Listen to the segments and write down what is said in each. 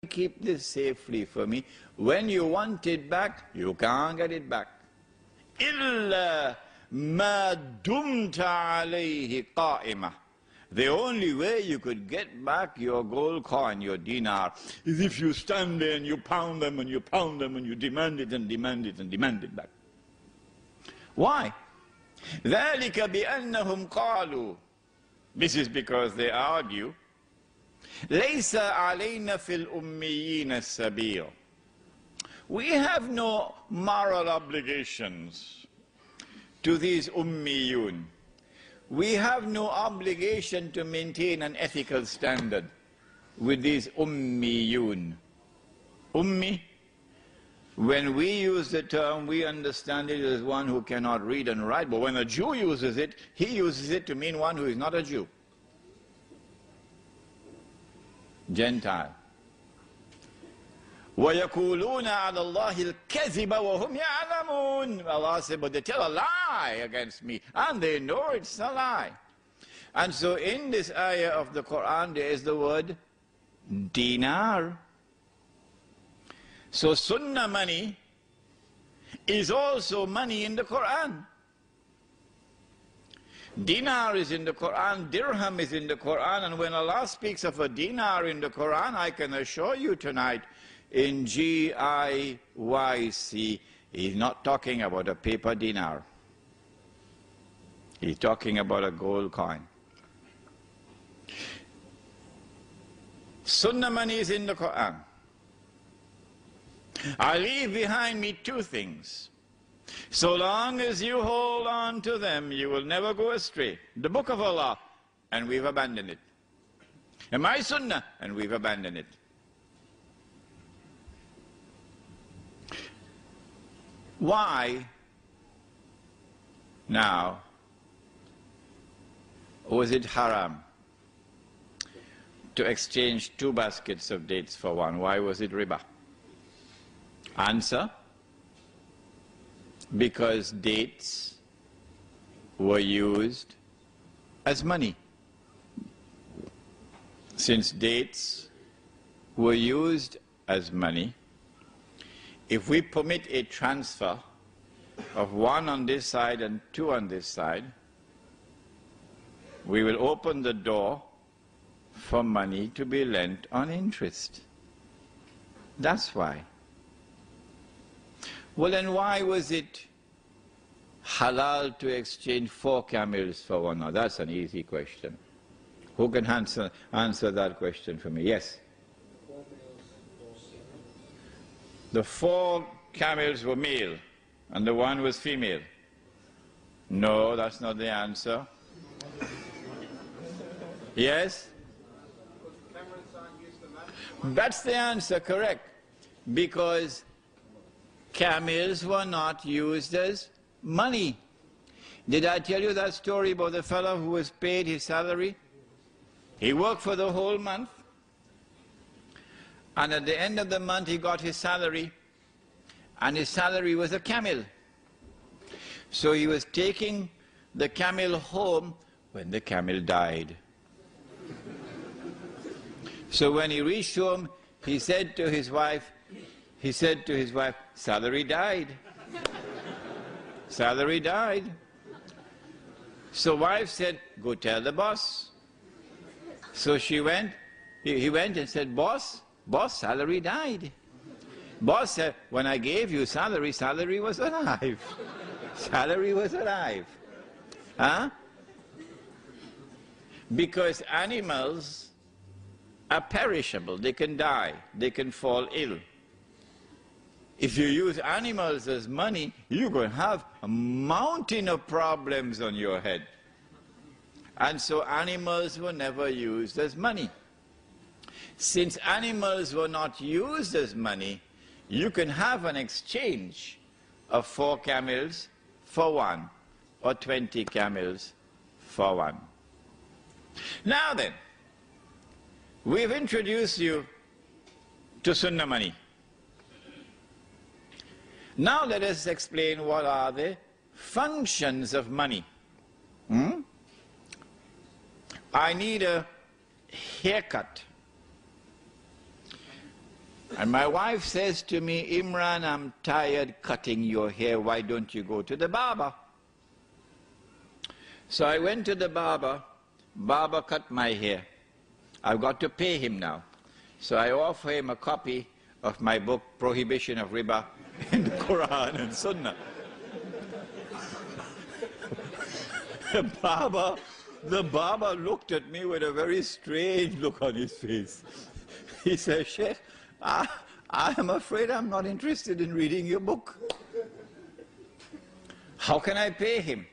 keep this safely for me. When you want it back, you can't get it back. إِلَّا مَا دُمْتَ عَلَيْهِ قَائِمَةً. The only way you could get back your gold coin, your dinar, is if you stand there and you pound them and you pound them and you demand it and demand it and demand it back. Why? ذَلِكَ بِأَنَّهُمْ قَالُوا. This is because they argue, لَيْسَ عَلَيْنَا فِي الْأُمِّيِّينَ السَّبِيلٌ. We have no moral obligations to these ummiyun. We have no obligation to maintain an ethical standard with these ummiyun. Ummi, when we use the term, we understand it as one who cannot read and write, but when a Jew uses it, he uses it to mean one who is not a Jew. Gentile. وَيَقُولُونَ عَلَى اللَّهِ الْكَذِبَ وَهُمْ يَعْلَمُونَ. Allah said, but they tell a lie against me, and they know it's a lie. And so in this ayah of the Quran, there is the word dinar. So sunnah money is also money in the Quran. Dinar is in the Quran, dirham is in the Quran, and when Allah speaks of a dinar in the Quran, I can assure you tonight, in Giyc, he's not talking about a paper dinar. He's talking about a gold coin. Sunnah money is in the Quran. I leave behind me two things. So long as you hold on to them, you will never go astray. The book of Allah, and we've abandoned it. And my sunnah, and we've abandoned it. Why now was it haram to exchange 2 baskets of dates for one? Why was it riba? Answer: because dates were used as money. Since dates were used as money, if we permit a transfer of 1 on this side and 2 on this side, we will open the door for money to be lent on interest. That's why. Well, then why was it halal to exchange 4 camels for 1? Now that's an easy question. Who can answer that question for me? Yes? The 4 camels were male and the 1 was female. No, that's not the answer. Yes? That's the answer, correct. Because camels were not used as money. Did I tell you that story about the fellow who was paid his salary? He worked for the whole month, and at the end of the month he got his salary, and his salary was a camel. So he was taking the camel home when the camel died. So when he reached home, he said to his wife, salary died. Salary died. So wife said, go tell the boss. So she went, he went and said, boss, salary died. Boss said, when I gave you salary, salary was alive. Salary was alive. Huh? Because animals are perishable. They can die. They can fall ill. If you use animals as money, you're going to have a mountain of problems on your head. And so animals were never used as money. Since animals were not used as money, you can have an exchange of 4 camels for 1, or 20 camels for 1. Now then, we've introduced you to sunnah money. Now let us explain what are the functions of money. I need a haircut. And my wife says to me, Imran, I'm tired cutting your hair. Why don't you go to the barber? So I went to the barber. Barber cut my hair. I've got to pay him now. So I offer him a copy of my book, Prohibition of Riba in the Quran and Sunnah. The barber looked at me with a very strange look on his face. He said, Sheikh, I am afraid I'm not interested in reading your book. How can I pay him?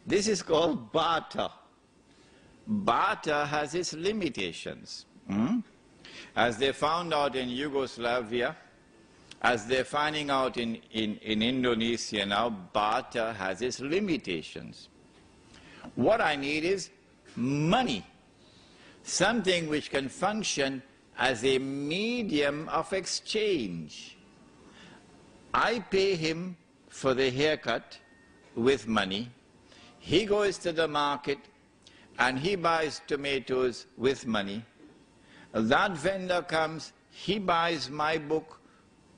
This is called barter. Barter has its limitations. As they found out in Yugoslavia, as they're finding out in Indonesia now, barter has its limitations. What I need is money, something which can function as a medium of exchange. I pay him for the haircut with money. He goes to the market and he buys tomatoes with money. That vendor comes, he buys my book,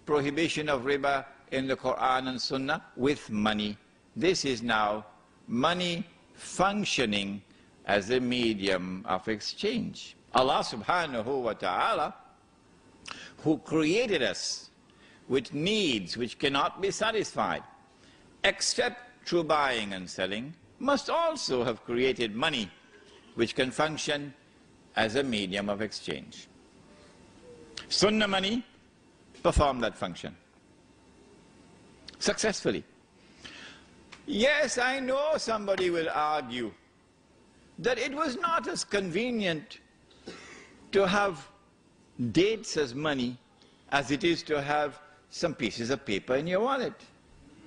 Prohibition of Riba in the Quran and Sunnah, with money. This is now money functioning as a medium of exchange. Allah subhanahu wa ta'ala, who created us with needs which cannot be satisfied except through buying and selling, must also have created money which can function as a medium of exchange. Sunnah money performed that function successfully. Yes, I know somebody will argue that it was not as convenient to have dates as money as it is to have some pieces of paper in your wallet.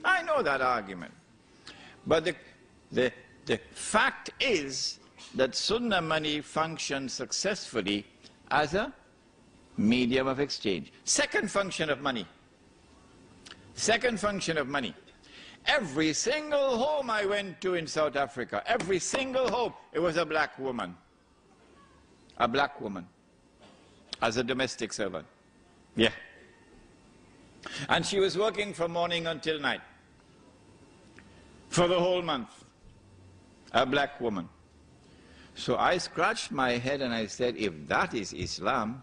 I know that argument. But the fact is that Sunnah money functions successfully as a medium of exchange. Second function of money. Second function of money. Every single home I went to in South Africa, every single home, it was a black woman. A black woman. As a domestic servant. Yeah. And she was working from morning until night. For the whole month. A black woman. So I scratched my head and I said, if that is Islam,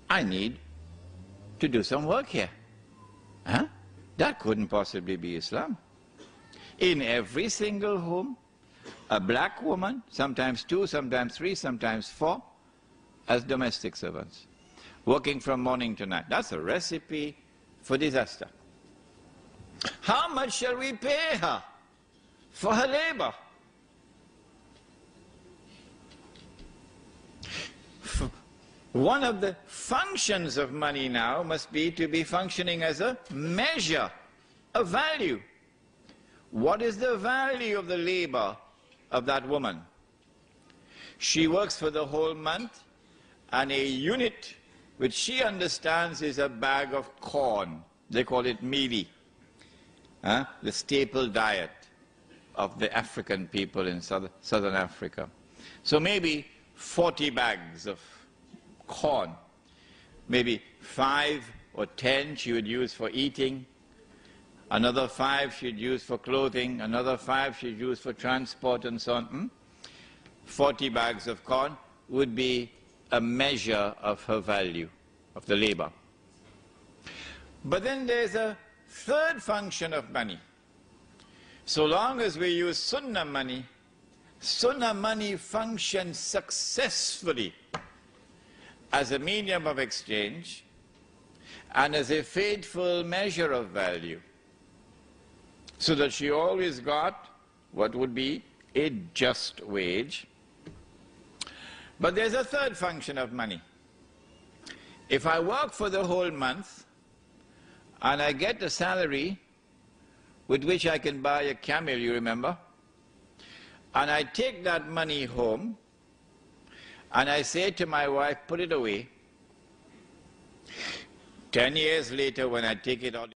I need to do some work here. Huh? That couldn't possibly be Islam. In every single home, a black woman, sometimes 2, sometimes 3, sometimes 4, as domestic servants, working from morning to night. That's a recipe for disaster. How much shall we pay her for her labor? One of the functions of money now must be to be functioning as a measure, a value. What is the value of the labor of that woman? She works for the whole month, and a unit which she understands is a bag of corn. They call it mealie, the staple diet of the African people in southern Africa. So maybe 40 bags of corn, maybe 5 or 10 she would use for eating, another 5 she'd use for clothing, another 5 she'd use for transport and so on. 40 bags of corn would be a measure of her value, of the labor. But then there's a third function of money. So long as we use Sunnah money functions successfully as a medium of exchange and as a faithful measure of value, so that she always got what would be a just wage. But there's a third function of money. If I work for the whole month and I get a salary with which I can buy a camel, you remember, and I take that money home and I say to my wife, put it away. 10 years later when I take it out,